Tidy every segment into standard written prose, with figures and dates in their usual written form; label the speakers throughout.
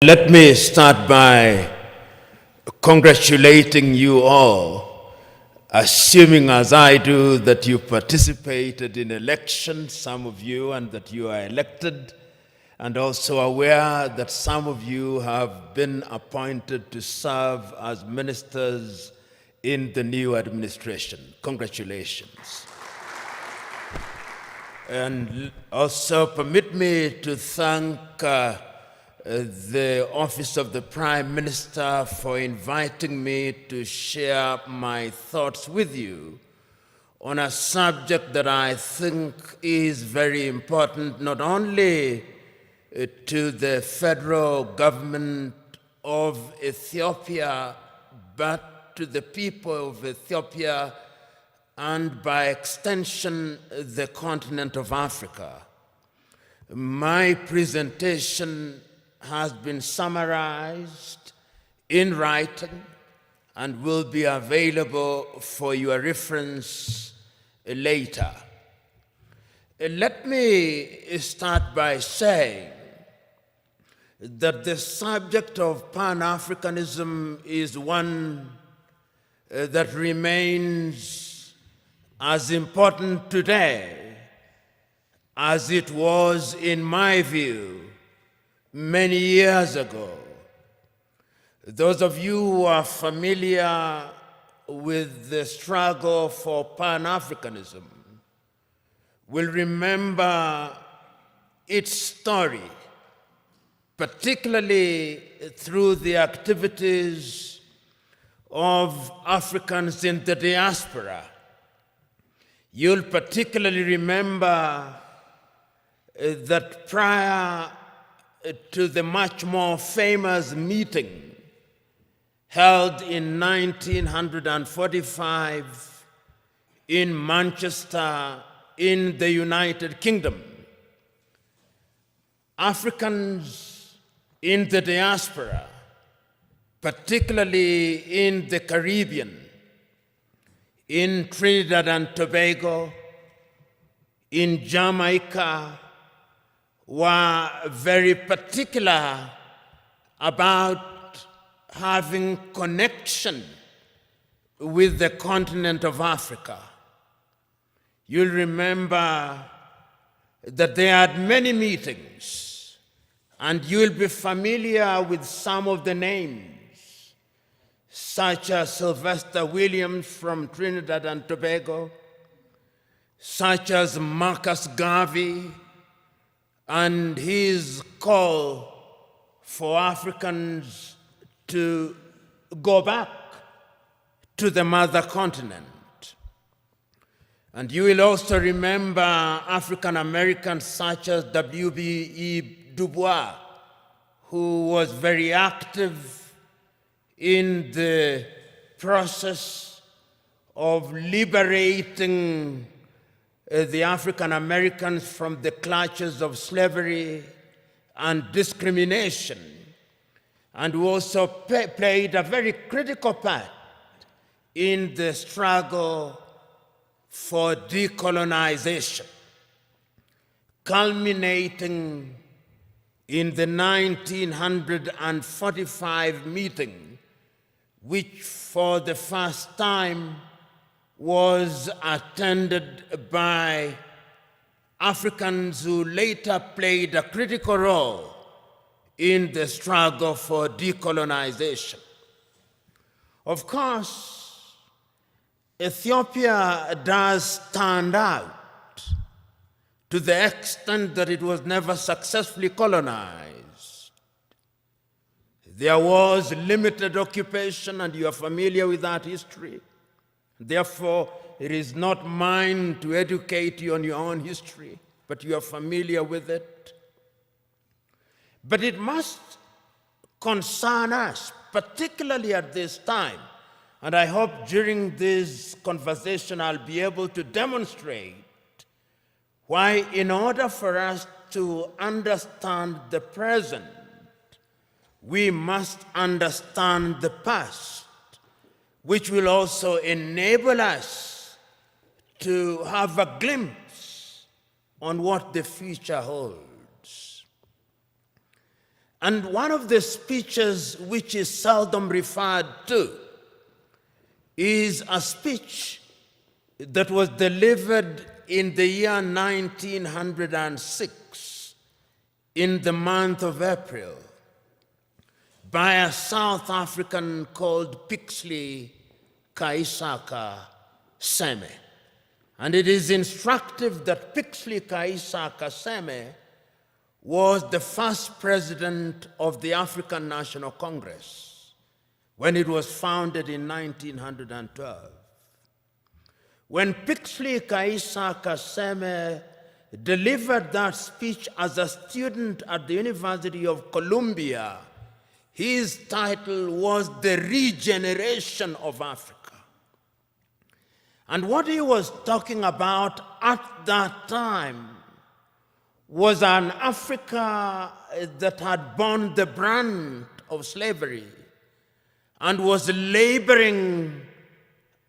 Speaker 1: Let me start by congratulating you all, assuming as I do that you participated in elections, some of you, and that you are elected, and also aware that some of you have been appointed to serve as ministers in the new administration. Congratulations. And also permit me to thank the Office of the Prime Minister for inviting me to share my thoughts with you on a subject that I think is very important, not only to the federal government of Ethiopia, but to the people of Ethiopia and by extension, the continent of Africa. My presentation has been summarized in writing and will be available for your reference later. Let me start by saying that the subject of Pan-Africanism is one that remains as important today as it was, in my view, many years ago. Those of you who are familiar with the struggle for Pan-Africanism will remember its story, particularly through the activities of Africans in the diaspora. You'll particularly remember that prior to the much more famous meeting held in 1945 in Manchester in the United Kingdom, Africans in the diaspora, particularly in the Caribbean, in Trinidad and Tobago, in Jamaica, were very particular about having connection with the continent of Africa. You'll remember that they had many meetings, and you'll be familiar with some of the names, such as Sylvester Williams from Trinidad and Tobago, such as Marcus Garvey, and his call for Africans to go back to the mother continent. And you will also remember African Americans such as W.B.E. Du Bois, who was very active in the process of liberating the African Americans from the clutches of slavery and discrimination, and who also played a very critical part in the struggle for decolonization, culminating in the 1945 meeting, which for the first time was attended by Africans who later played a critical role in the struggle for decolonization. Of course, Ethiopia does stand out to the extent that it was never successfully colonized. There was limited occupation, and you are familiar with that history. Therefore, it is not mine to educate you on your own history, but you are familiar with it. But it must concern us, particularly at this time. And I hope during this conversation I'll be able to demonstrate why, in order for us to understand the present, we must understand the past, which will also enable us to have a glimpse on what the future holds. And one of the speeches which is seldom referred to is a speech that was delivered in the year 1906 in the month of April by a South African called Pixley Kaisaka Seme. And it is instructive that Pixley Kaisaka Seme was the first president of the African National Congress when it was founded in 1912. When Pixley Kaisaka Seme delivered that speech as a student at the University of Columbia, his title was The Regeneration of Africa. And what he was talking about at that time was an Africa that had borne the brunt of slavery and was laboring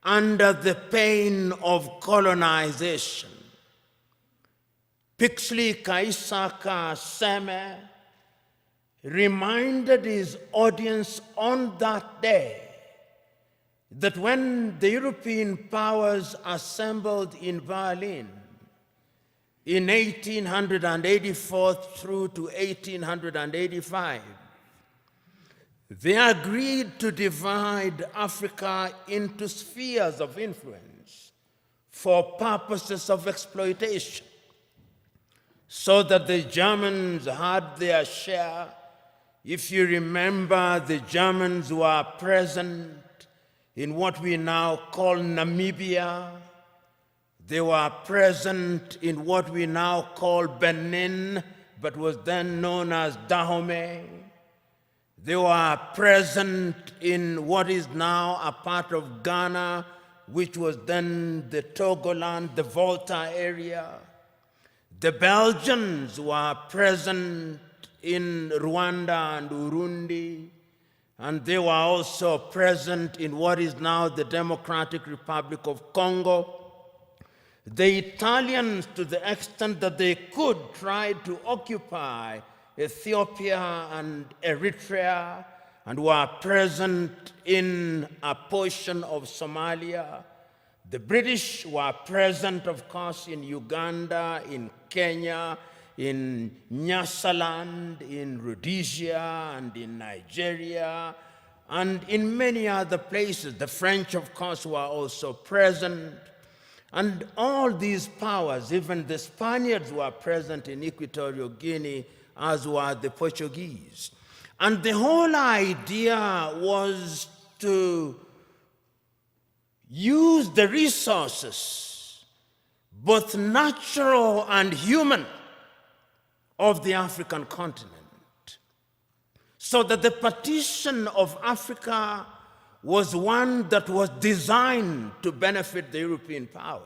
Speaker 1: under the pain of colonization. Pixley Kaisaka Seme reminded his audience on that day that when the European powers assembled in Berlin in 1884 through to 1885, they agreed to divide Africa into spheres of influence for purposes of exploitation, so that the Germans had their share. If you remember, the Germans were present in what we now call Namibia. They were present in what we now call Benin, but was then known as Dahomey. They were present in what is now a part of Ghana, which was then the Togoland, the Volta area. The Belgians were present in Rwanda and Urundi, and they were also present in what is now the Democratic Republic of Congo. The Italians, to the extent that they could, tried to occupy Ethiopia and Eritrea, and were present in a portion of Somalia. The British were present, of course, in Uganda, in Kenya, in Nyasaland, in Rhodesia, and in Nigeria, and in many other places. The French, of course, were also present. And all these powers, even the Spaniards, were present in Equatorial Guinea, as were the Portuguese. And the whole idea was to use the resources, both natural and human, of the African continent, so that the partition of Africa was one that was designed to benefit the European powers.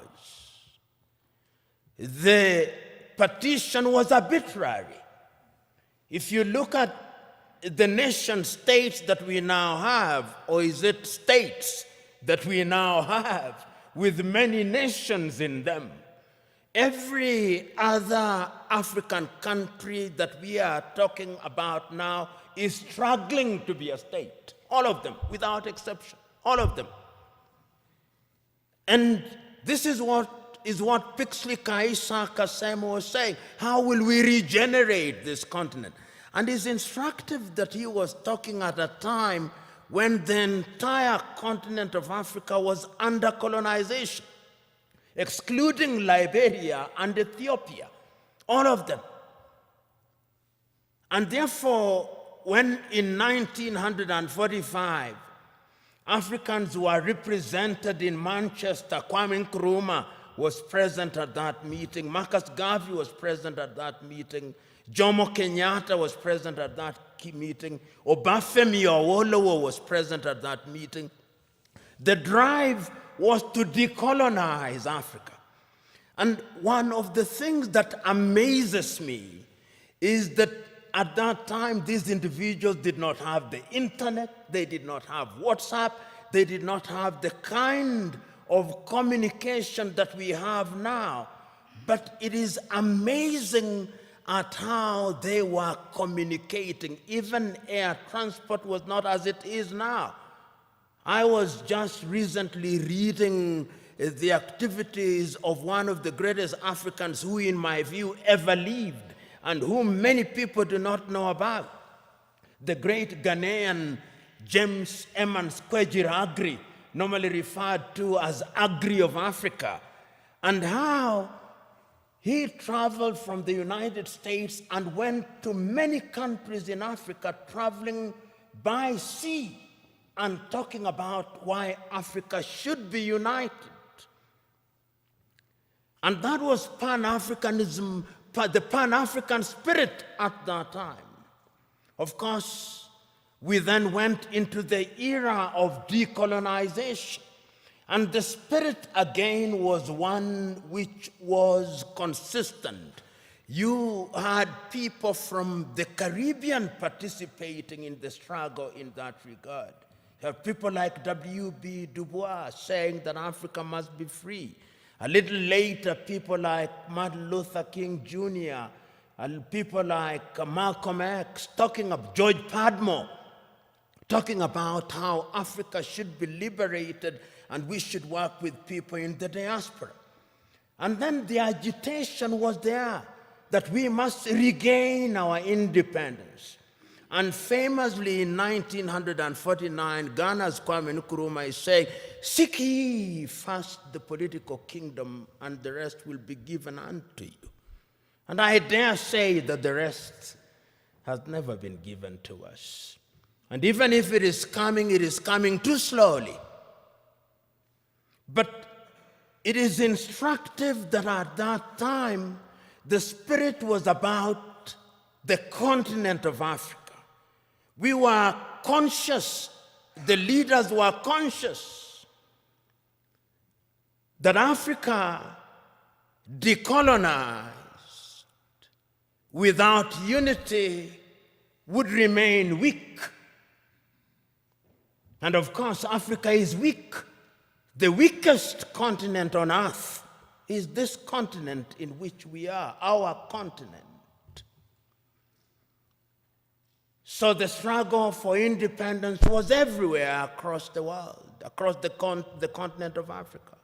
Speaker 1: The partition was arbitrary. If you look at the nation states that we now have, or is it states that we now have, with many nations in them, every other African country that we are talking about now is struggling to be a state. All of them, without exception, all of them. And this is what Pixley Kaisaka Seme was saying. How will we regenerate this continent? And it's instructive that he was talking at a time when the entire continent of Africa was under colonization, excluding Liberia and Ethiopia, all of them. And therefore, when in 1945, Africans were represented in Manchester, Kwame Nkrumah was present at that meeting, Marcus Garvey was present at that meeting, Jomo Kenyatta was present at that meeting, Obafemi Awolowo was present at that meeting. The drive was to decolonize Africa. And one of the things that amazes me is that at that time, these individuals did not have the internet, they did not have WhatsApp, they did not have the kind of communication that we have now. But it is amazing at how they were communicating. Even air transport was not as it is now. I was just recently reading the activities of one of the greatest Africans who, in my view, ever lived and whom many people do not know about. The great Ghanaian James Emmons Kwegyir Agri, normally referred to as Agri of Africa, and how he traveled from the United States and went to many countries in Africa, traveling by sea and talking about why Africa should be united. And that was Pan-Africanism, the Pan-African spirit at that time. Of course, we then went into the era of decolonization. And the spirit again was one which was consistent. You had people from the Caribbean participating in the struggle in that regard. You have people like W.B. Du Bois saying that Africa must be free. A little later, people like Martin Luther King Jr., and people like Malcolm X, talking of George Padmore, talking about how Africa should be liberated and we should work with people in the diaspora. And then the agitation was there that we must regain our independence. And famously in 1949, Ghana's Kwame Nkrumah is saying, "Seek ye first the political kingdom, and the rest will be given unto you." And I dare say that the rest has never been given to us. And even if it is coming too slowly. But it is instructive that at that time, the spirit was about the continent of Africa. We were conscious, the leaders were conscious, that Africa decolonized without unity would remain weak. And of course, Africa is weak. The weakest continent on earth is this continent in which we are, our continent. So the struggle for independence was everywhere across the world, across the continent of Africa.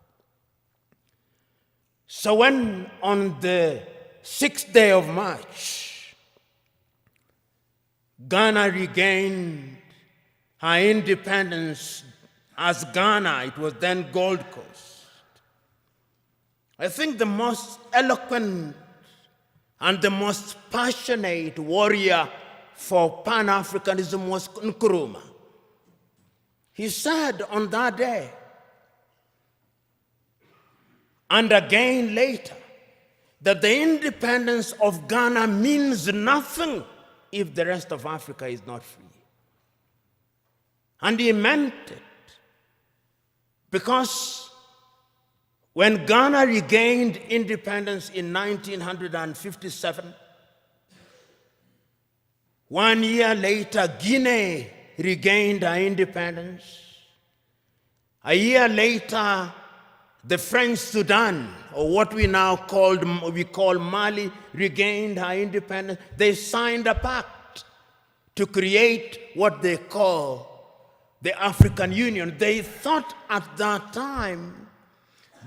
Speaker 1: So when on the 6th day of March, Ghana regained her independence as Ghana, it was then Gold Coast. I think the most eloquent and the most passionate warrior for Pan-Africanism was Nkrumah. He said on that day, and again later, that the independence of Ghana means nothing if the rest of Africa is not free. And he meant it, because when Ghana regained independence in 1957, 1 year later, Guinea regained her independence. A year later, the French Sudan, or what we now call Mali, regained her independence. They signed a pact to create what they call the African Union. They thought at that time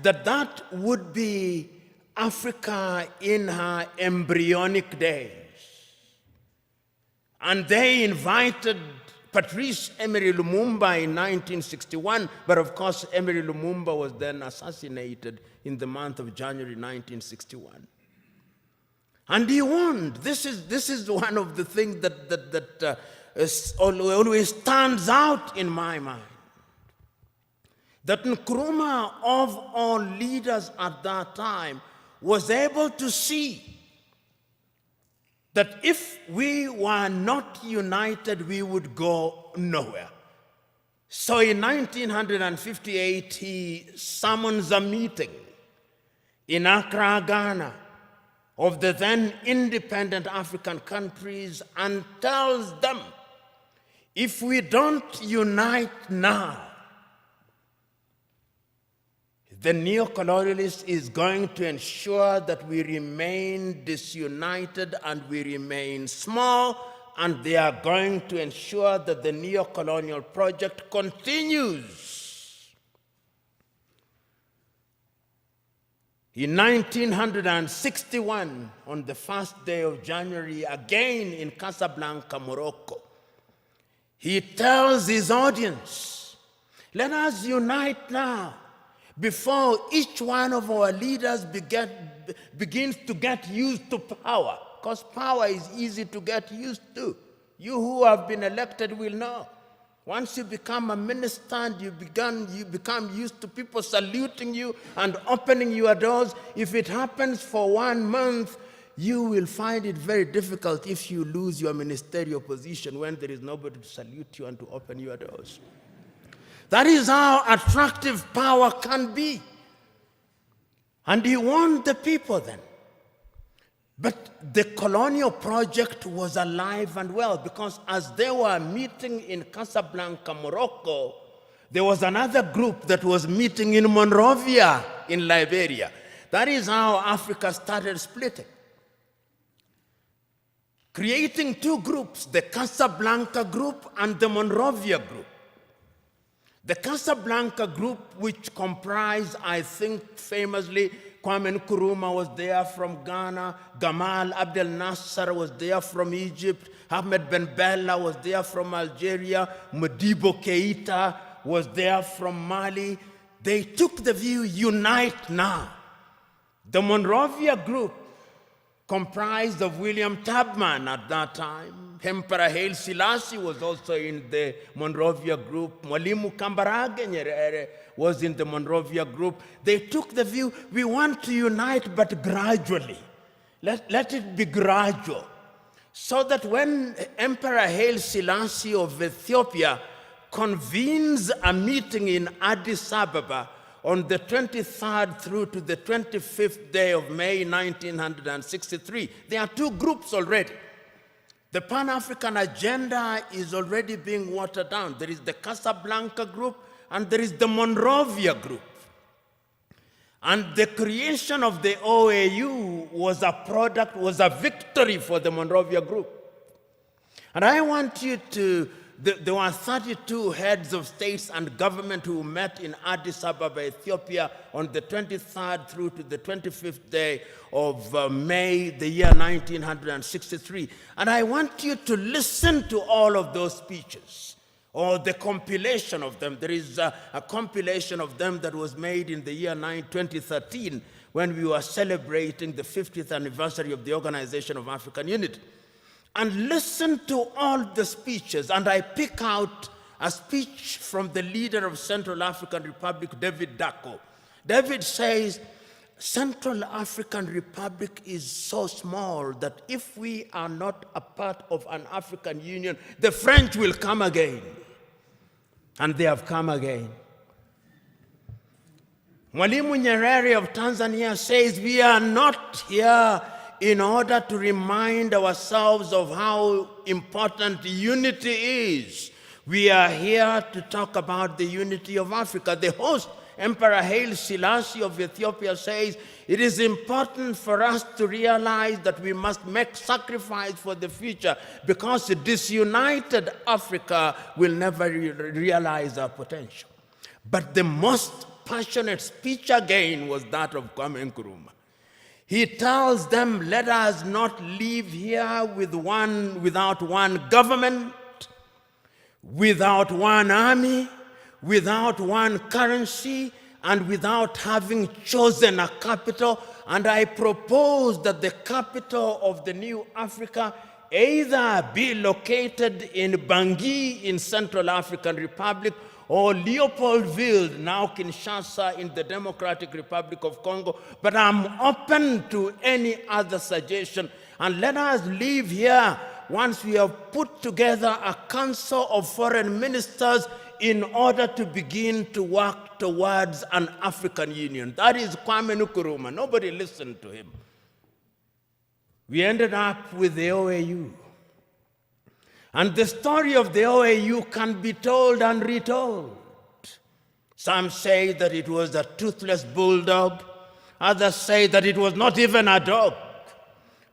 Speaker 1: that that would be Africa in her embryonic days. And they invited Patrice Emery Lumumba in 1961, but of course Emery Lumumba was then assassinated in the month of January 1961. And he won. This is one of the things that always stands out in my mind. That Nkrumah, of all leaders at that time, was able to see that if we were not united, we would go nowhere. So in 1958, he summons a meeting in Accra, Ghana, of the then independent African countries and tells them, if we don't unite now, The neo-colonialist is going to ensure that we remain disunited and we remain small, and they are going to ensure that the neo-colonial project continues. In 1961, on the first day of January, again in Casablanca, Morocco, he tells his audience, let us unite now before each one of our leaders begins to get used to power, because power is easy to get used to. You who have been elected will know. Once you become a minister and you become used to people saluting you and opening your doors, if it happens for 1 month, you will find it very difficult if you lose your ministerial position when there is nobody to salute you and to open your doors. That is how attractive power can be. And he warned the people then. But the colonial project was alive and well, because as they were meeting in Casablanca, Morocco, there was another group that was meeting in Monrovia in Liberia. That is how Africa started splitting, creating two groups, the Casablanca group and the Monrovia group. The Casablanca group, which comprised, I think famously, Kwame Nkrumah was there from Ghana, Gamal Abdel Nasser was there from Egypt, Ahmed Ben Bella was there from Algeria, Modibo Keita was there from Mali. They took the view, unite now. The Monrovia group, comprised of William Tubman at that time. Emperor Haile Selassie was also in the Monrovia group. Mwalimu Kambarage Nyerere was in the Monrovia group. They took the view, we want to unite, but gradually. Let it be gradual. So that when Emperor Haile Selassie of Ethiopia convenes a meeting in Addis Ababa on the 23rd through to the 25th day of May 1963, there are two groups already. The Pan-African agenda is already being watered down. There is the Casablanca group and there is the Monrovia group. And the creation of the OAU was a victory for the Monrovia group. And I want you to, there were 32 heads of states and government who met in Addis Ababa, Ethiopia on the 23rd through to the 25th day of May, the year 1963. And I want you to listen to all of those speeches, or the compilation of them. There is a compilation of them that was made in the year 2013 when we were celebrating the 50th anniversary of the Organization of African Unity. And listen to all the speeches, and I pick out a speech from the leader of Central African Republic, David Dacko. David says, Central African Republic is so small that if we are not a part of an African Union, the French will come again. And they have come again. Mwalimu Nyerere of Tanzania says, we are not here in order to remind ourselves of how important unity is. We are here to talk about the unity of Africa. The host, Emperor Haile Selassie of Ethiopia, says, it is important for us to realize that we must make sacrifice for the future, because a disunited Africa will never realize our potential. But the most passionate speech again was that of Kwame Nkrumah. He tells them, let us not leave here without one government, without one army, without one currency, and without having chosen a capital. And I propose that the capital of the new Africa either be located in Bangui in Central African Republic, or Leopoldville, now Kinshasa, in the Democratic Republic of Congo. But I'm open to any other suggestion. And let us leave here once we have put together a council of foreign ministers in order to begin to work towards an African Union. That is Kwame Nkrumah. Nobody listened to him. We ended up with the OAU. And the story of the OAU can be told and retold. Some say that it was a toothless bulldog. Others say that it was not even a dog.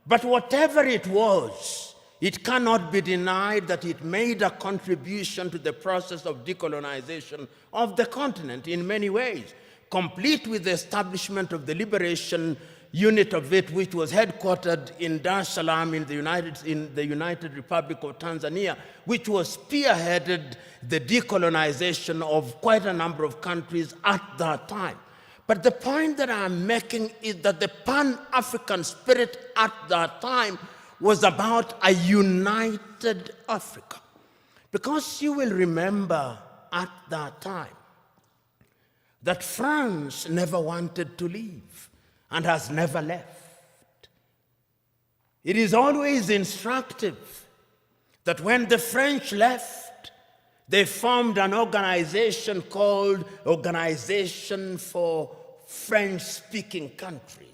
Speaker 1: But whatever it was, it cannot be denied that it made a contribution to the process of decolonization of the continent in many ways, complete with the establishment of the liberation unit of it, which was headquartered in Dar es Salaam in the United Republic of Tanzania, which was spearheaded the decolonization of quite a number of countries at that time. But the point that I'm making is that the Pan-African spirit at that time was about a united Africa. Because you will remember at that time that France never wanted to leave and has never left. It is always instructive that when the French left, they formed an organization called Organization for French-Speaking Countries.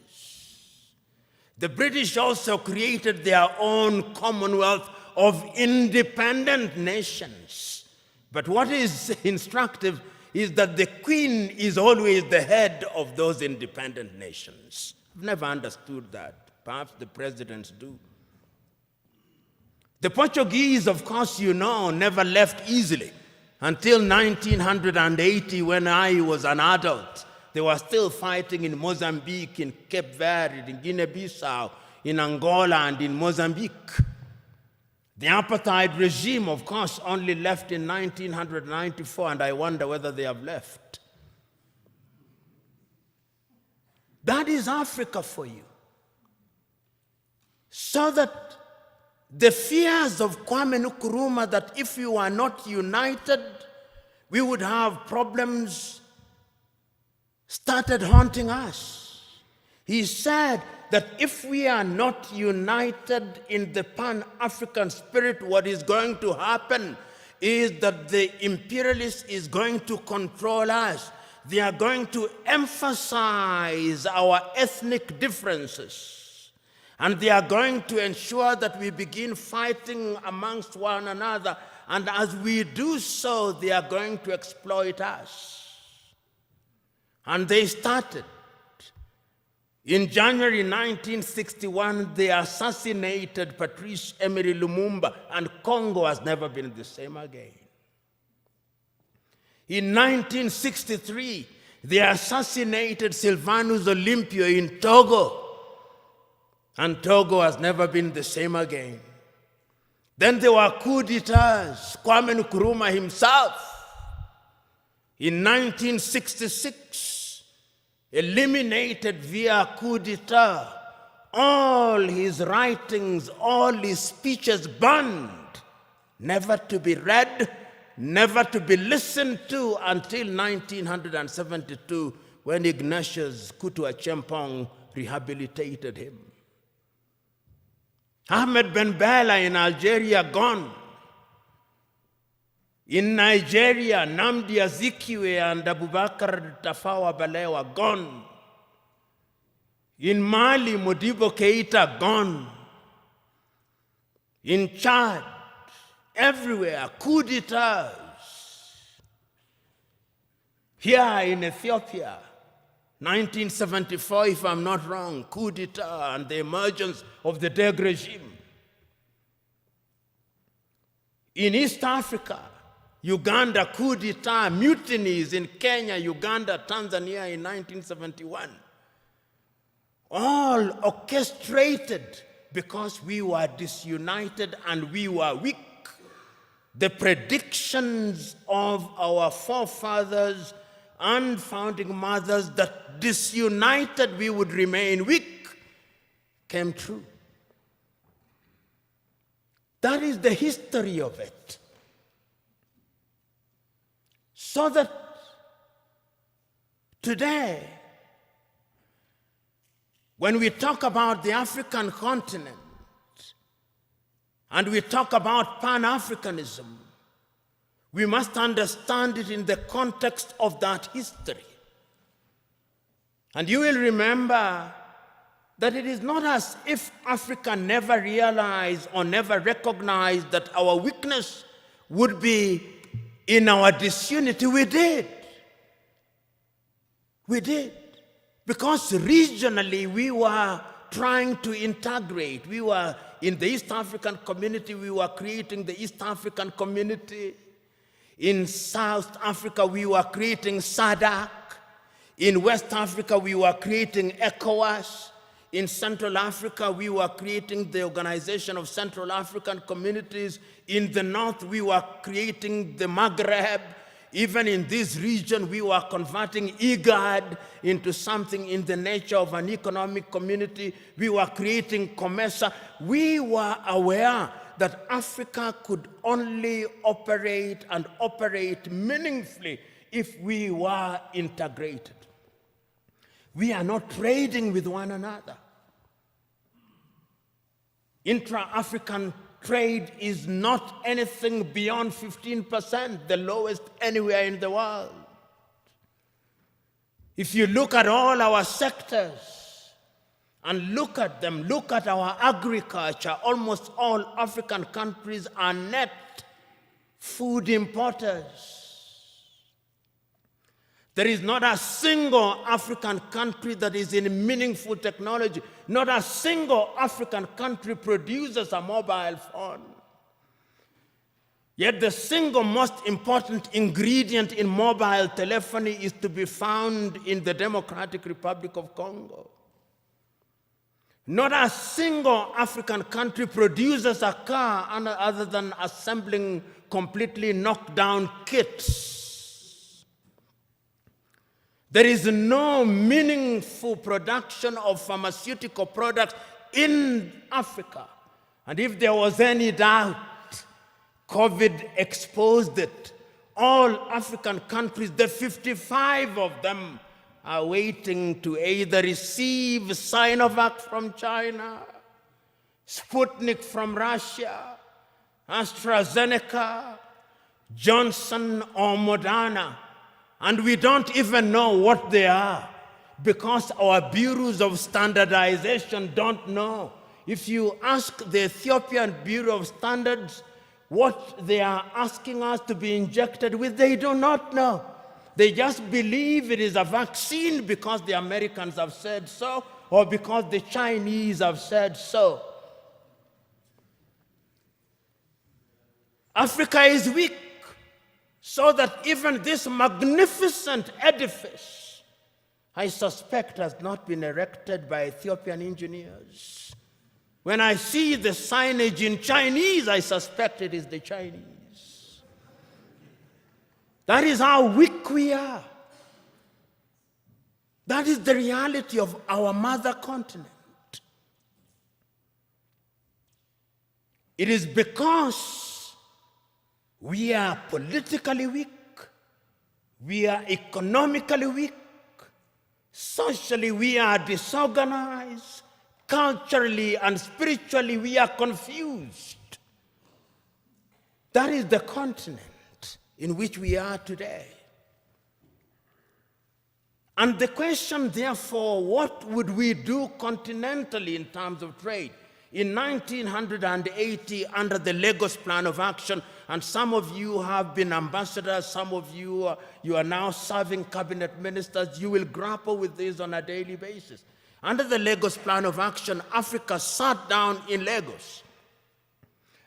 Speaker 1: The British also created their own Commonwealth of independent nations. But what is instructive is that the Queen is always the head of those independent nations. I've never understood that. Perhaps the presidents do. The Portuguese, of course, you know, never left easily. Until 1980, when I was an adult, they were still fighting in Mozambique, in Cape Verde, in Guinea-Bissau, in Angola, and in Mozambique. The apartheid regime, of course, only left in 1994, and I wonder whether they have left. That is Africa for you. So that the fears of Kwame Nkrumah that if we were not united, we would have problems started haunting us. He said that if we are not united in the Pan-African spirit, what is going to happen is that the imperialists is going to control us. They are going to emphasize our ethnic differences. And they are going to ensure that we begin fighting amongst one another. And as we do so, they are going to exploit us. And they started. In January 1961, they assassinated Patrice Emery Lumumba, and Congo has never been the same again. In 1963, they assassinated Sylvanus Olympio in Togo, and Togo has never been the same again. Then there were coup d'etats. Kwame Nkrumah himself, in 1966, eliminated via coup d'etat, all his writings, all his speeches banned, never to be read, never to be listened to until 1972, when Ignatius Kutu Acheampong rehabilitated him. Ahmed Ben Bella in Algeria, gone. In Nigeria, Nnamdi Azikiwe and Abubakar Tafawa Balewa, gone. In Mali, Modibo Keita, gone. In Chad, everywhere, coup d'etats. Here in Ethiopia, 1974, if I'm not wrong, coup d'etat and the emergence of the Deg regime. In East Africa, Uganda, coup d'etat, mutinies in Kenya, Uganda, Tanzania in 1971. All orchestrated because we were disunited and we were weak. The predictions of our forefathers and founding mothers that disunited we would remain weak came true. That is the history of it. So that today, when we talk about the African continent and we talk about Pan-Africanism, we must understand it in the context of that history. And you will remember that it is not as if Africa never realized or never recognized that our weakness would be in our disunity. We did. We did. Because regionally we were trying to integrate. We were in the East African community, we were creating the East African community. In South Africa, we were creating SADC. In West Africa, we were creating ECOWAS. In Central Africa, we were creating the Organization of Central African Communities. In the North, we were creating the Maghreb. Even in this region, we were converting IGAD into something in the nature of an economic community. We were creating COMESA. We were aware that Africa could only operate and operate meaningfully if we were integrated. We are not trading with one another. Intra-African trade is not anything beyond 15%, the lowest anywhere in the world. If you look at all our sectors and look at them, look at our agriculture, almost all African countries are net food importers. There is not a single African country that is in meaningful technology. Not a single African country produces a mobile phone. Yet the single most important ingredient in mobile telephony is to be found in the Democratic Republic of Congo. Not a single African country produces a car other than assembling completely knocked down kits. There is no meaningful production of pharmaceutical products in Africa. And if there was any doubt, COVID exposed it. All African countries, the 55 of them, are waiting to either receive Sinovac from China, Sputnik from Russia, AstraZeneca, Johnson or Moderna. And we don't even know what they are because our bureaus of standardization don't know. If you ask the Ethiopian Bureau of Standards what they are asking us to be injected with, they do not know. They just believe it is a vaccine because the Americans have said so or because the Chinese have said so. Africa is weak. So that even this magnificent edifice, I suspect, has not been erected by Ethiopian engineers. When I see the signage in Chinese, I suspect it is the Chinese. That is how weak we are. That is the reality of our mother continent. It is because we are politically weak, we are economically weak, socially we are disorganized, culturally and spiritually we are confused. That is the continent in which we are today. And the question, therefore, what would we do continentally in terms of trade? In 1980, under the Lagos Plan of Action, and some of you have been ambassadors, some of you, you are now serving cabinet ministers, you will grapple with this on a daily basis. Under the Lagos Plan of Action, Africa sat down in Lagos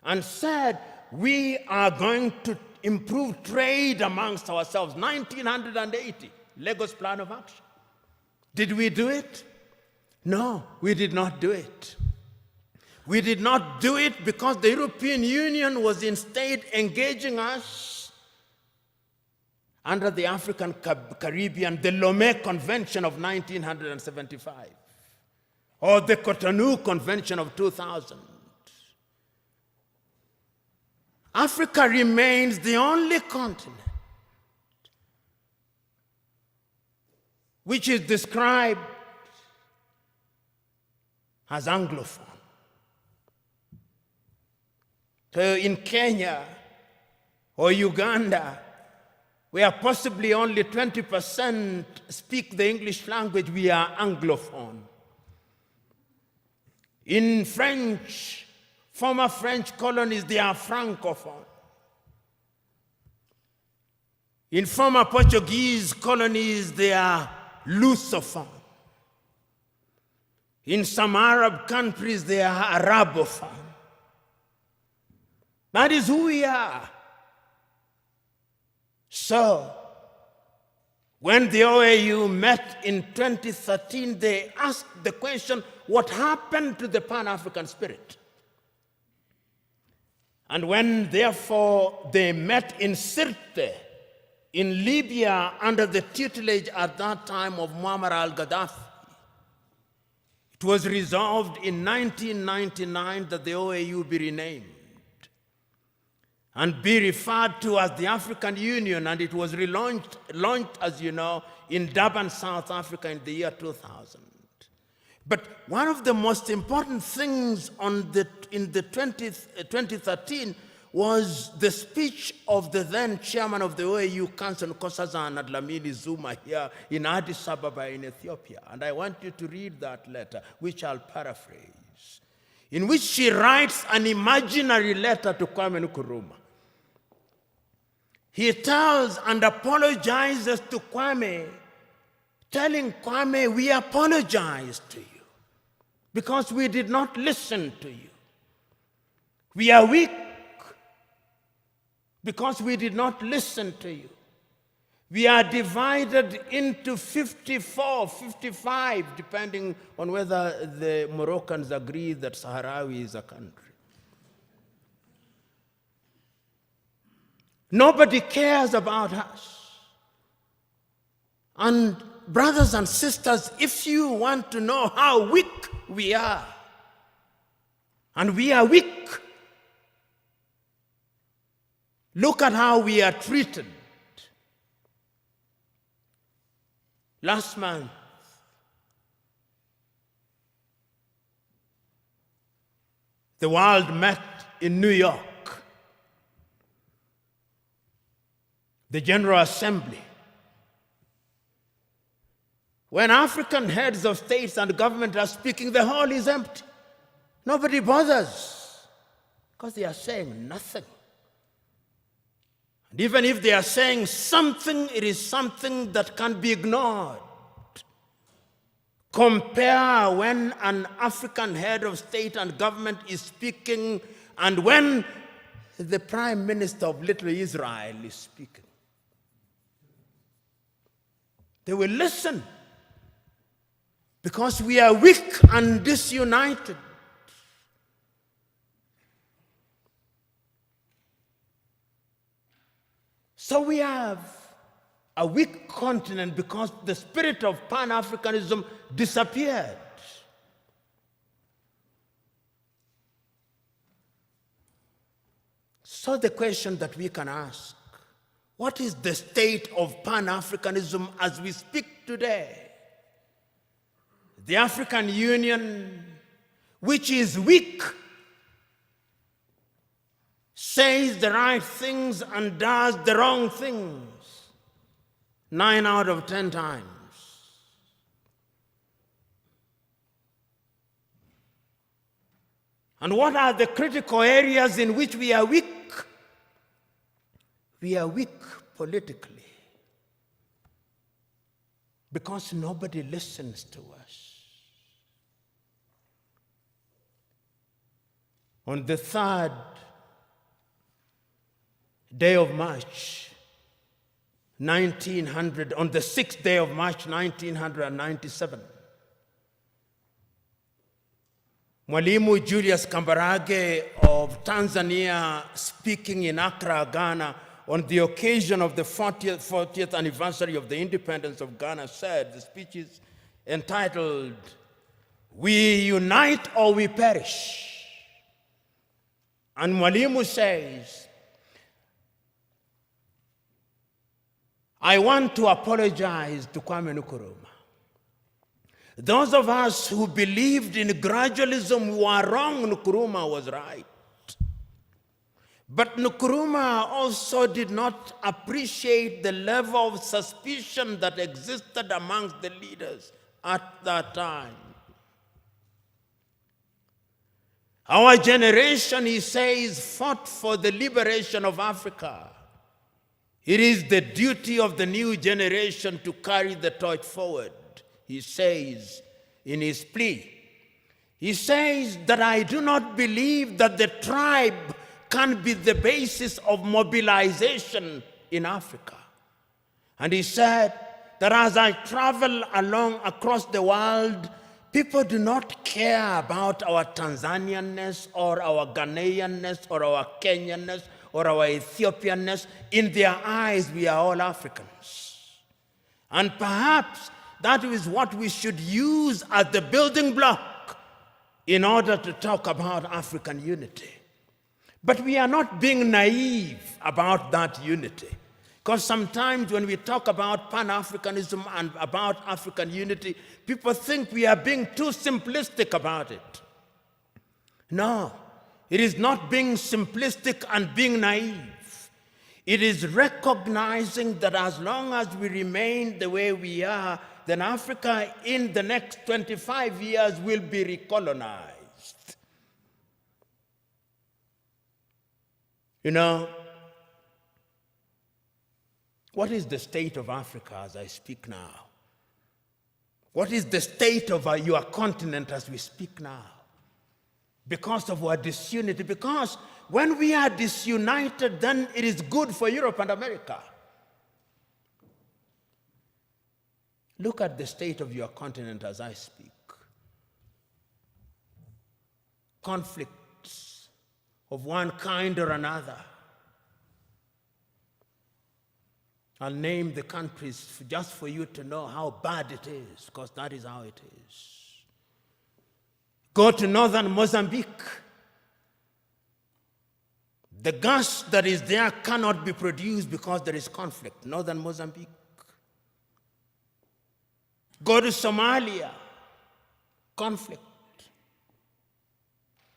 Speaker 1: and said, we are going to improve trade amongst ourselves. 1980, Lagos Plan of Action. Did we do it? No, we did not do it. We did not do it because the European Union was instead engaging us under the African Caribbean, the Lomé Convention of 1975, or the Cotonou Convention of 2000. Africa remains the only continent which is described as Anglophone. So in Kenya or Uganda, where possibly only 20% speak the English language, we are Anglophone. In French, former French colonies, they are Francophone. In former Portuguese colonies, they are Lusophone. In some Arab countries, they are Arabophone. That is who we are. So, when the OAU met in 2013, they asked the question, what happened to the Pan-African spirit? And when, therefore, they met in Sirte, in Libya, under the tutelage at that time of Muammar al-Gaddafi, it was resolved in 1999 that the OAU be renamed and be referred to as the African Union, and it was launched, as you know, in Durban, South Africa in the year 2000. But one of the most important things in the 2013 was the speech of the then chairman of the OAU Council, Nkosazana Dlamini Zuma, here in Addis Ababa in Ethiopia. And I want you to read that letter, which I'll paraphrase, in which she writes an imaginary letter to Kwame Nkrumah. He tells and apologizes to Kwame, telling Kwame, we apologize to you because we did not listen to you. We are weak because we did not listen to you. We are divided into 54, 55, depending on whether the Moroccans agree that Sahrawi is a country. Nobody cares about us. And brothers and sisters, if you want to know how weak we are, and we are weak, look at how we are treated. Last month, the world met in New York. The General Assembly. When African heads of states and government are speaking, the hall is empty. Nobody bothers because they are saying nothing. And even if they are saying something, it is something that can be ignored. Compare when an African head of state and government is speaking and when the Prime Minister of Little Israel is speaking. They will listen because we are weak and disunited. So we have a weak continent because the spirit of Pan-Africanism disappeared. So the question that we can ask, what is the state of Pan-Africanism as we speak today? The African Union, which is weak, says the right things and does the wrong things 9 out of 10 times. And what are the critical areas in which we are weak? We are weak politically because nobody listens to us. On the 3rd day of March, 1900, on the 6th day of March, 1997, Mwalimu Julius Kambarage of Tanzania, speaking in Accra, Ghana, on the occasion of the 40th anniversary of the independence of Ghana, said, the speech is entitled, "We Unite or We Perish." And Mwalimu says, I want to apologize to Kwame Nkrumah. Those of us who believed in gradualism were wrong. Nkrumah was right. But Nkrumah also did not appreciate the level of suspicion that existed amongst the leaders at that time. Our generation, he says, fought for the liberation of Africa. It is the duty of the new generation to carry the torch forward, he says in his plea. He says that I do not believe that the tribe can be the basis of mobilization in Africa. And he said that as I travel along across the world, people do not care about our Tanzanianness or our Ghanaianness or our Kenyanness or our Ethiopianness. In their eyes, we are all Africans. And perhaps that is what we should use as the building block in order to talk about African unity. But we are not being naive about that unity. Because sometimes when we talk about Pan-Africanism and about African unity, people think we are being too simplistic about it. No, it is not being simplistic and being naive. It is recognizing that as long as we remain the way we are, then Africa in the next 25 years will be recolonized. You know, what is the state of Africa as I speak now? What is the state of your continent as we speak now? Because of our disunity. Because when we are disunited, then it is good for Europe and America. Look at the state of your continent as I speak. Conflicts of one kind or another. I'll name the countries just for you to know how bad it is, because that is how it is. Go to northern Mozambique. The gas that is there cannot be produced because there is conflict. Northern Mozambique. Go to Somalia. Conflict.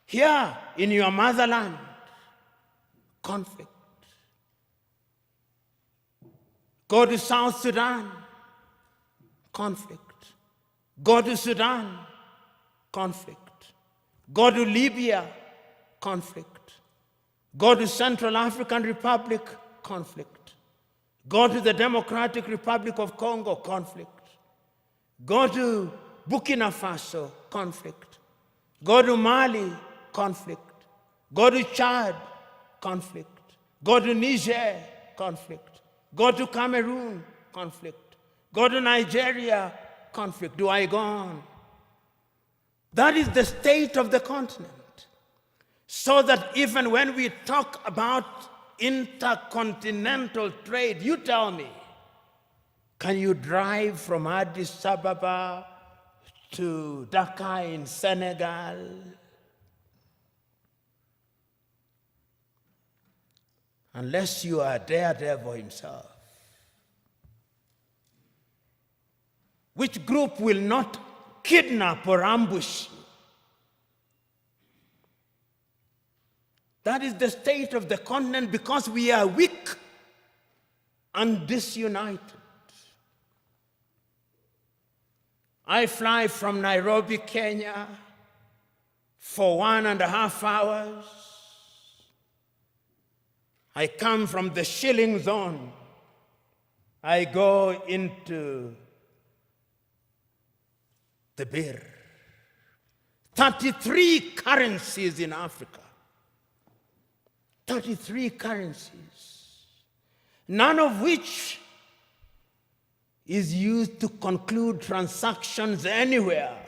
Speaker 1: Here in your motherland, conflict. Go to South Sudan, conflict. Go to Sudan, conflict. Go to Libya, conflict. Go to Central African Republic, conflict. Go to the Democratic Republic of Congo, conflict. Go to Burkina Faso, conflict. Go to Mali, conflict. Go to Chad, conflict. Go to Niger, conflict. Go to Cameroon, conflict. Go to Nigeria, conflict. Do I go on? That is the state of the continent. So that even when we talk about intercontinental trade, you tell me, can you drive from Addis Ababa to Dakar in Senegal? Unless you are Daredevil himself. Which group will not kidnap or ambush you? That is the state of the continent because we are weak and disunited. I fly from Nairobi, Kenya for 1.5 hours. I come from the shilling zone. I go into the birr. 33 currencies in Africa. 33 currencies. None of which is used to conclude transactions anywhere.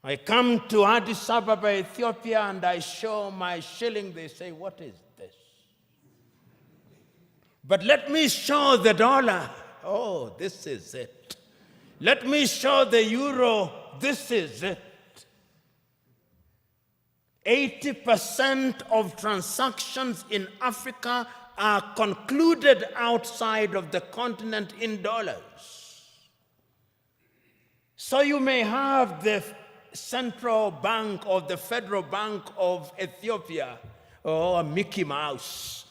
Speaker 1: I come to Addis Ababa, Ethiopia, and I show my shilling. They say, what is this? But let me show the dollar. Oh, this is it. Let me show the euro. This is it. 80% of transactions in Africa are concluded outside of the continent in dollars. So you may have the Central Bank or the Federal Bank of Ethiopia, or Mickey Mouse.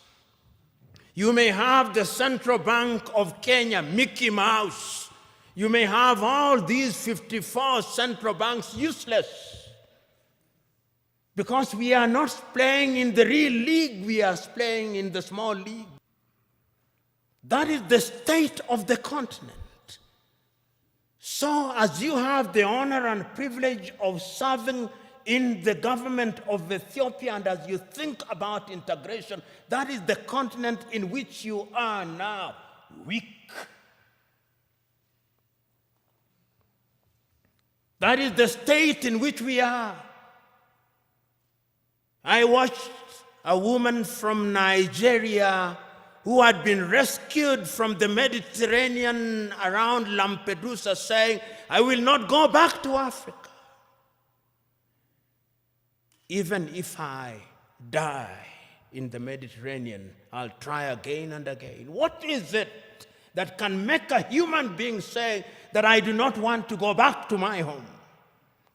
Speaker 1: You may have the Central Bank of Kenya, Mickey Mouse. You may have all these 54 central banks useless because we are not playing in the real league, we are playing in the small league. That is the state of the continent. So as you have the honor and privilege of serving in the government of Ethiopia, and as you think about integration, that is the continent in which you are now, weak. That is the state in which we are. I watched a woman from Nigeria who had been rescued from the Mediterranean around Lampedusa saying, I will not go back to Africa. Even if I die in the Mediterranean, I'll try again and again. What is it that can make a human being say that I do not want to go back to my home?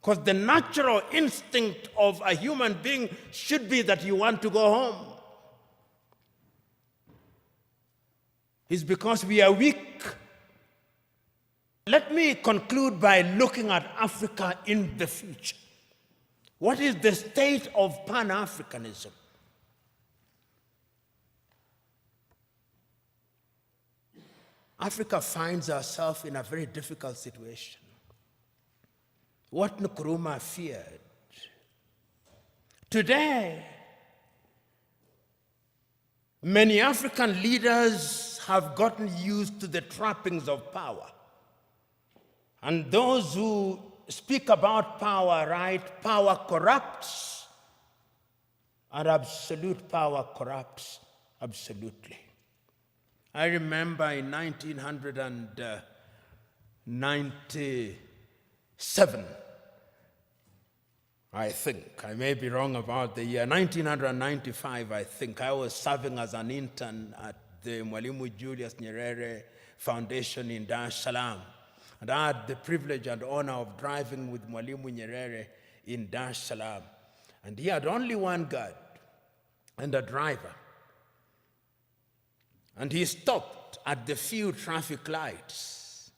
Speaker 1: Because the natural instinct of a human being should be that you want to go home. It's because we are weak. Let me conclude by looking at Africa in the future. What is the state of Pan-Africanism? Africa finds herself in a very difficult situation. What Nkrumah feared. Today, many African leaders have gotten used to the trappings of power. And those who speak about power, right? Power corrupts, and absolute power corrupts absolutely. I remember in 1997, I think, I may be wrong about the year, 1995, I think, I was serving as an intern at the Mwalimu Julius Nyerere Foundation in Dar es Salaam. And I had the privilege and honor of driving with Mwalimu Nyerere in Dar es Salaam. And he had only one guard and a driver. And he stopped at the few traffic lights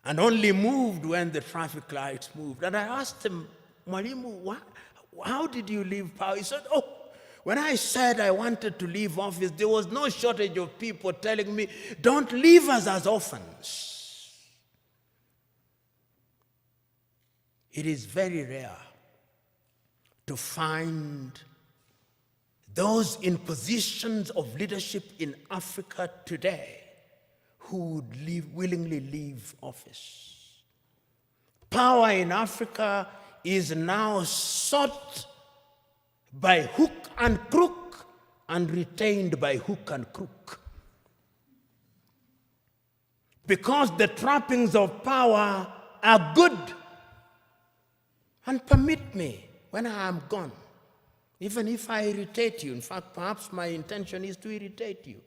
Speaker 1: and only moved when the traffic lights moved. And I asked him, Mwalimu, how did you leave power? He said, when I said I wanted to leave office, there was no shortage of people telling me, don't leave us as orphans. It is very rare to find those in positions of leadership in Africa today who would willingly leave office. Power in Africa is now sought by hook and crook and retained by hook and crook. Because the trappings of power are good. And permit me, when I am gone, even if I irritate you, in fact, perhaps my intention is to irritate you,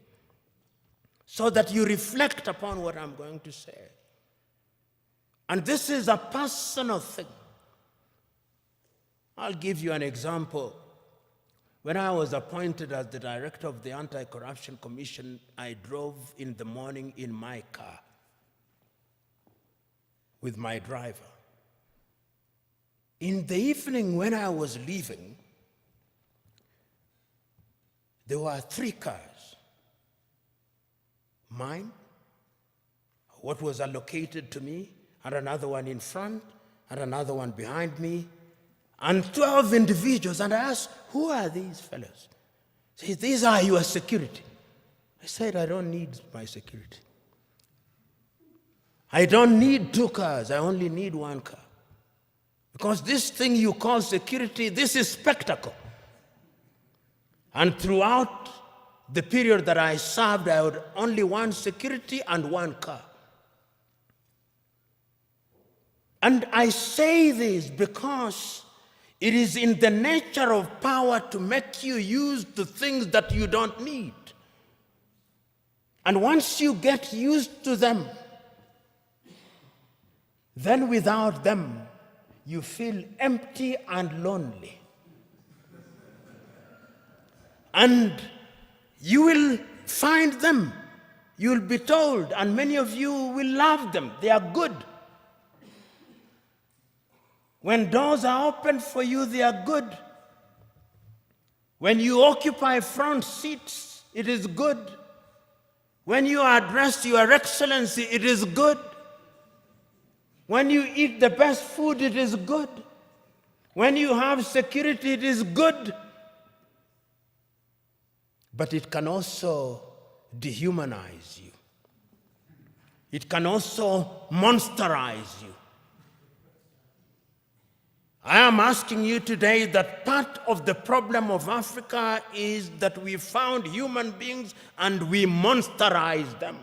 Speaker 1: so that you reflect upon what I'm going to say. And this is a personal thing. I'll give you an example. When I was appointed as the director of the Anti-Corruption Commission, I drove in the morning in my car with my driver. In the evening when I was leaving, there were 3 cars. Mine, what was allocated to me, and another one in front, and another one behind me, and 12 individuals. And I asked, who are these fellows? He said, these are your security. I said, I don't need my security. I don't need 2 cars, I only need 1 car. Because this thing you call security, this is spectacle. And throughout the period that I served, I had only 1 security and 1 car. And I say this because it is in the nature of power to make you use the things that you don't need. And once you get used to them, then without them, you feel empty and lonely. And you will find them. You will be told, and many of you will love them. They are good. When doors are opened for you, they are good. When you occupy front seats, it is good. When you address Your Excellency, it is good. When you eat the best food, it is good. When you have security, it is good. But it can also dehumanize you. It can also monsterize you. I am asking you today that part of the problem of Africa is that we found human beings and we monsterize them.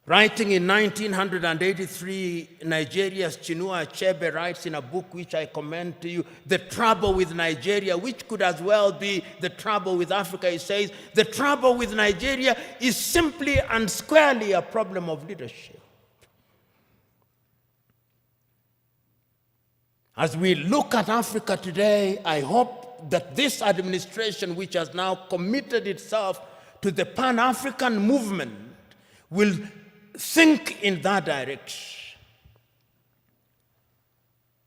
Speaker 1: Writing in 1983, Nigeria's Chinua Achebe writes in a book which I commend to you, The Trouble with Nigeria, which could as well be the trouble with Africa. He says, the trouble with Nigeria is simply and squarely a problem of leadership. As we look at Africa today, I hope that this administration, which has now committed itself to the Pan-African movement, will think in that direction.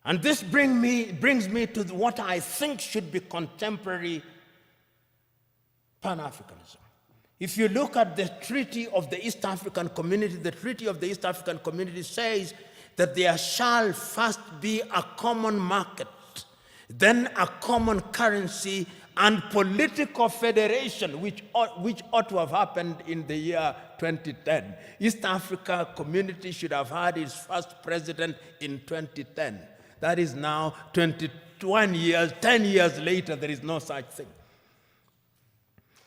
Speaker 1: And this brings me to what I think should be contemporary Pan-Africanism. If you look at the Treaty of the East African Community, the Treaty of the East African Community says that there shall first be a common market, then a common currency, and political federation, which ought to have happened in the year 2010. East Africa Community should have had its first president in 2010. That is now 21 years, 10 years later, there is no such thing.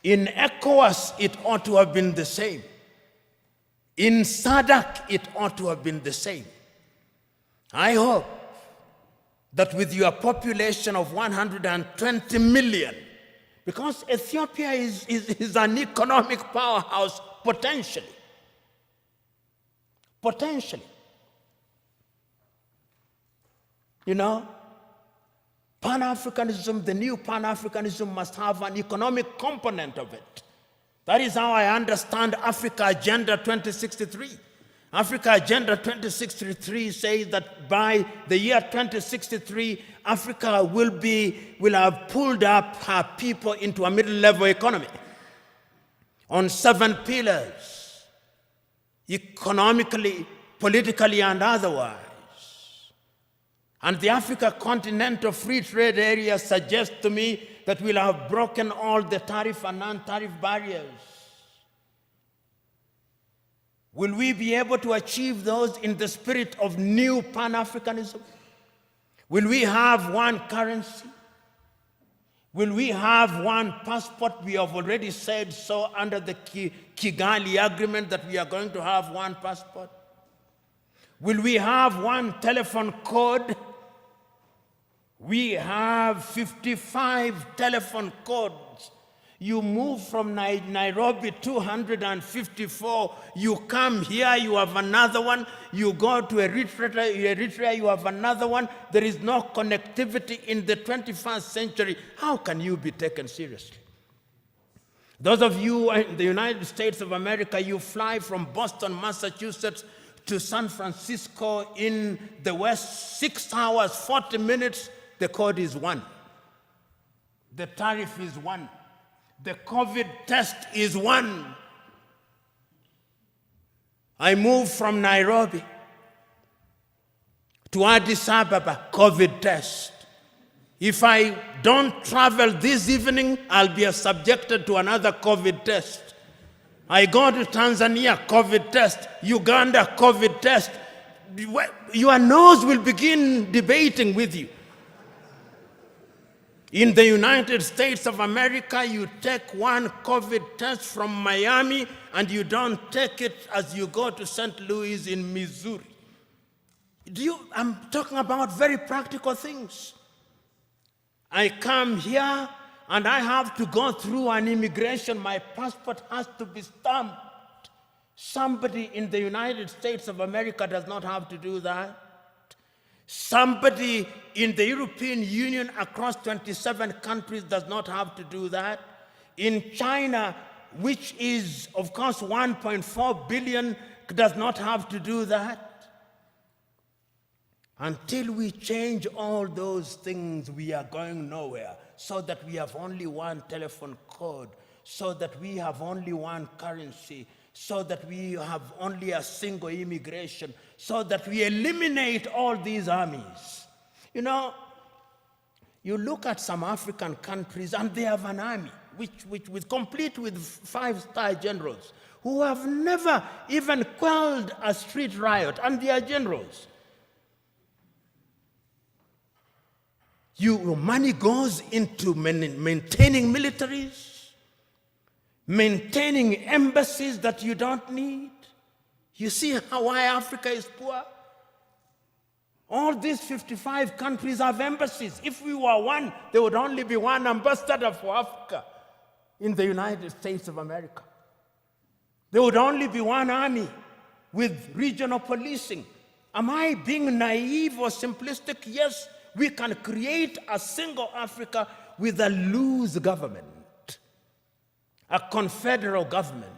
Speaker 1: In ECOWAS, it ought to have been the same. In SADC, it ought to have been the same. I hope that with your population of 120 million, because Ethiopia is an economic powerhouse potentially. You know, Pan-Africanism, the new Pan-Africanism must have an economic component of it. That is how I understand Africa Agenda 2063. Africa Agenda 2063 says that by the year 2063, Africa will have pulled up her people into a middle-level economy on 7 pillars, economically, politically, and otherwise. And the Africa Continental Free Trade Area suggests to me that we'll have broken all the tariff and non-tariff barriers. Will we be able to achieve those in the spirit of new Pan-Africanism? Will we have one currency? Will we have one passport? We have already said so under the Kigali Agreement that we are going to have one passport. Will we have one telephone code? We have 55 telephone codes. You move from Nairobi 254, you come here, you have another one, you go to Eritrea, you have another one. There is no connectivity in the 21st century. How can you be taken seriously? Those of you in the United States of America, you fly from Boston, Massachusetts to San Francisco in the West, 6 hours, 40 minutes, the code is 1. The tariff is 1. The COVID test is 1. I moved from Nairobi to Addis Ababa, COVID test. If I don't travel this evening, I'll be subjected to another COVID test. I go to Tanzania, COVID test. Uganda, COVID test. Your nose will begin debating with you. In the United States of America, you take one COVID test from Miami and you don't take it as you go to St. Louis in Missouri. I'm talking about very practical things. I come here and I have to go through an immigration. My passport has to be stamped. Somebody in the United States of America does not have to do that. Somebody in the European Union across 27 countries does not have to do that. In China, which is, of course, 1.4 billion, does not have to do that. Until we change all those things, we are going nowhere, so that we have only one telephone code, so that we have only one currency, so that we have only a single immigration, so that we eliminate all these armies. You know, you look at some African countries and they have an army, which complete with 5-star generals who have never even quelled a street riot, and they are generals. Money goes into maintaining militaries, maintaining embassies that you don't need. You see why Africa is poor? All these 55 countries have embassies. If we were one, there would only be one ambassador for Africa in the United States of America. There would only be one army with regional policing. Am I being naive or simplistic? Yes, we can create a single Africa with a loose government, a confederal government,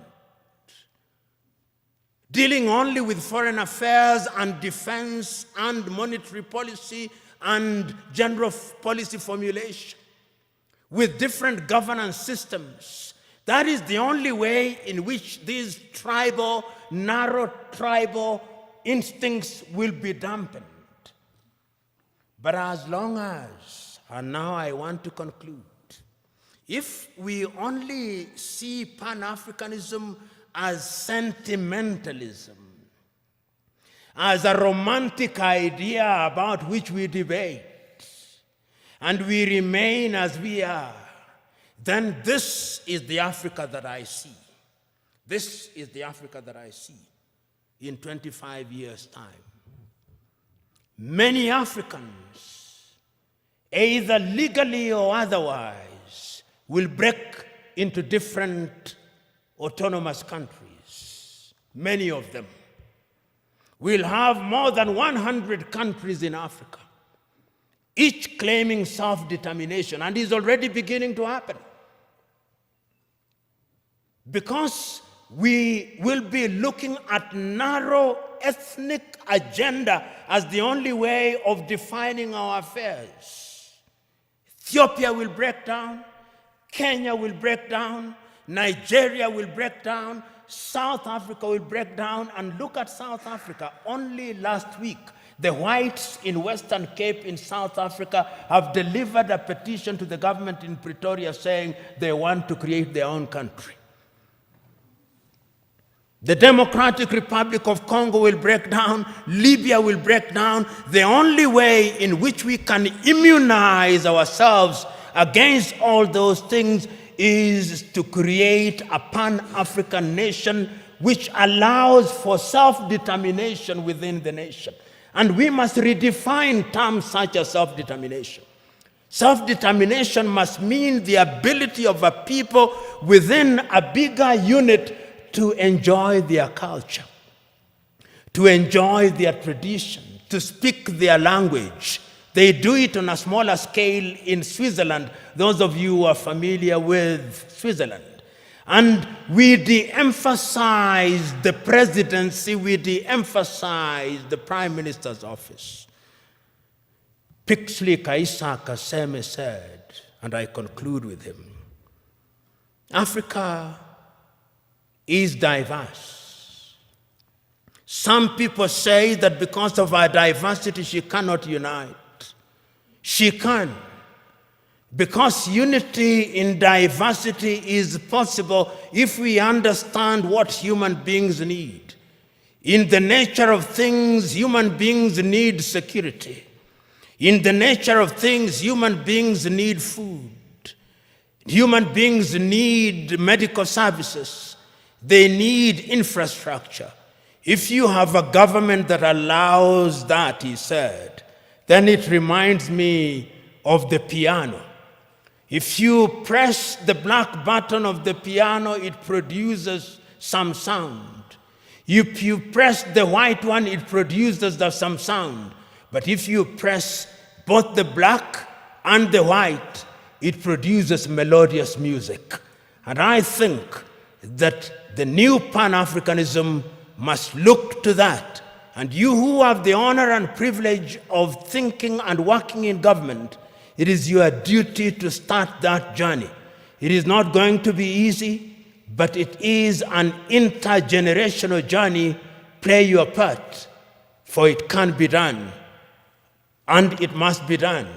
Speaker 1: dealing only with foreign affairs and defense and monetary policy and general policy formulation, with different governance systems. That is the only way in which these narrow tribal instincts will be dampened. But as long as, and now I want to conclude, if we only see Pan-Africanism as sentimentalism, as a romantic idea about which we debate, and we remain as we are, then this is the Africa that I see. This is the Africa that I see in 25 years' time. Many Africans, either legally or otherwise, will break into different autonomous countries. Many of them. We'll have more than 100 countries in Africa, each claiming self-determination, and is already beginning to happen. Because we will be looking at narrow ethnic agenda as the only way of defining our affairs. Ethiopia will break down, Kenya will break down, Nigeria will break down, South Africa will break down. And look at South Africa. Only last week, the whites in Western Cape in South Africa have delivered a petition to the government in Pretoria saying they want to create their own country. The Democratic Republic of Congo will break down, Libya will break down. The only way in which we can immunize ourselves against all those things is to create a Pan-African nation which allows for self-determination within the nation. And we must redefine terms such as self-determination. Self-determination must mean the ability of a people within a bigger unit to enjoy their culture, to enjoy their tradition, to speak their language. They do it on a smaller scale in Switzerland, those of you who are familiar with Switzerland. And we de-emphasize the presidency, we de-emphasize the prime minister's office. Pixley Kaisa Kaseme said, and I conclude with him, Africa is diverse. Some people say that because of our diversity, she cannot unite. She can. Because unity in diversity is possible if we understand what human beings need. In the nature of things, human beings need security. In the nature of things, human beings need food. Human beings need medical services. They need infrastructure. If you have a government that allows that, he said, then it reminds me of the piano. If you press the black button of the piano, it produces some sound. If you press the white one, it produces some sound. But if you press both the black and the white, it produces melodious music. And I think that the new Pan-Africanism must look to that. And you who have the honor and privilege of thinking and working in government, it is your duty to start that journey. It is not going to be easy, but it is an intergenerational journey. Play your part, for it can be done, and it must be done.